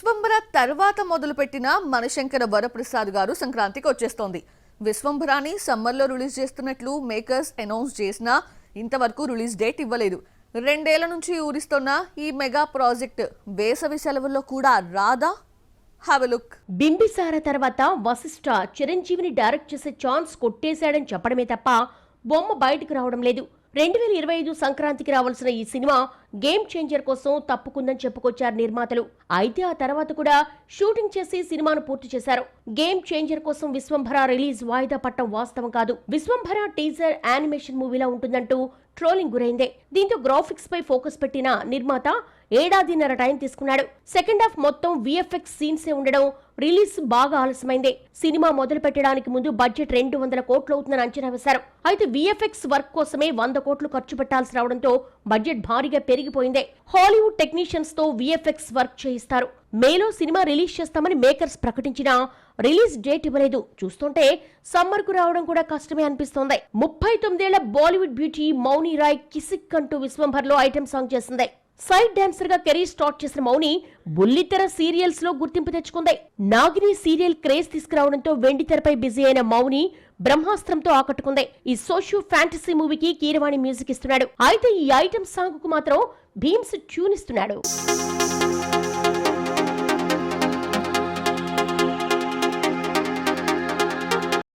విశ్వంభర తర్వాత మొదలుపెట్టిన మనశంకర వరప్రసాద్ గారు సంక్రాంతికి వచ్చేస్తోంది. విశ్వంభరాని సమ్మర్లో రిలీజ్ చేస్తున్నట్లు మేకర్స్ అనౌన్స్ చేసినా ఇంతవరకు రిలీజ్ డేట్ ఇవ్వలేదు. 2 ఏళ్ల నుంచి ఊరిస్తున్న ఈ మెగా ప్రాజెక్ట్ వేసవి సెలవుల్లో కూడా రాదా? Have a look. బింబిసార తర్వాత వశిష్ఠ చిరంజీవిని డైరెక్ట్ చేసే ఛాన్స్ కొట్టేశాడని చెప్పడమే తప్ప బొమ్మ బయటకు రావడం లేదు. 2025 సంక్రాంతికి రావాల్సిన ఈ సినిమా గేమ్ చేంజర్ కోసం తప్పుకుందని చెప్పుకొచ్చారు నిర్మాతలు. అయితే ఆ తర్వాత కూడా షూటింగ్ చేసి సినిమాను పూర్తి చేశారు. గేమ్ చేంజర్ కోసం విశ్వంభర రిలీజ్ వాయిదా పట్టడం వాస్తవం కాదు. విశ్వంభర టీజర్ యానిమేషన్ మూవీలా ఉంటుందంటూ ట్రోలింగ్ గురైందే. దీంతో గ్రాఫిక్స్ పై ఫోకస్ పెట్టిన నిర్మాత 1.5 ఏళ్ల టైం తీసుకున్నాడు. సెకండ్ హాఫ్ మొత్తం విఎఫ్ఎక్స్ సీన్సే ఉండడం రిలీజ్ బాగా ఆలస్యమైందే. సినిమా మొదలు పెట్టడానికి ముందు బడ్జెట్ 200 కోట్లు అవుతుందని అంచనా వేశారు. అయితే విఎఫ్ఎక్స్ వర్క్ కోసమే 100 కోట్లు ఖర్చు పెట్టాల్సి రావడంతో బడ్జెట్ భారీగా పెరిగిపోయిందే. హాలీవుడ్ టెక్నీషియన్స్ తో విఎఫ్ఎక్స్ వర్క్ చేయిస్తారు. మేలో సినిమా రిలీజ్ చేస్తామని మేకర్స్ ప్రకటించినా రిలీజ్ డేట్ ఇవ్వలేదు. చూస్తుంటే సమ్మర్ కు రావడం కూడా కష్టమే అనిపిస్తోంది. 39 ఏళ్ల బాలీవుడ్ బ్యూటీ మౌని రాయ్ కిసిక్ అంటూ విశ్వంభర్లో ఐటెం సాంగ్ చేసింది. సైడ్ డాన్సర్ గా కెరీర్ స్టార్ట్ చేసిన మౌని బుల్లితెర సీరియల్స్ లో గుర్తింపు తెచ్చుకుంది. నాగిని సీరియల్ క్రేజ్ తీసుకురావడంతో వెండితెరపై బిజీ అయిన మౌని బ్రహ్మాస్త్రంతో ఆకట్టుకుంది. ఈ సోషియో ఫ్యాంటసీ మూవీకి కీరవాణి మ్యూజిక్ ఇస్తున్నాడు. అయితే ఈ ఐటెం సాంగ్ కు మాత్రం భీమ్స్ ట్యూన్ ఇస్తున్నాడు.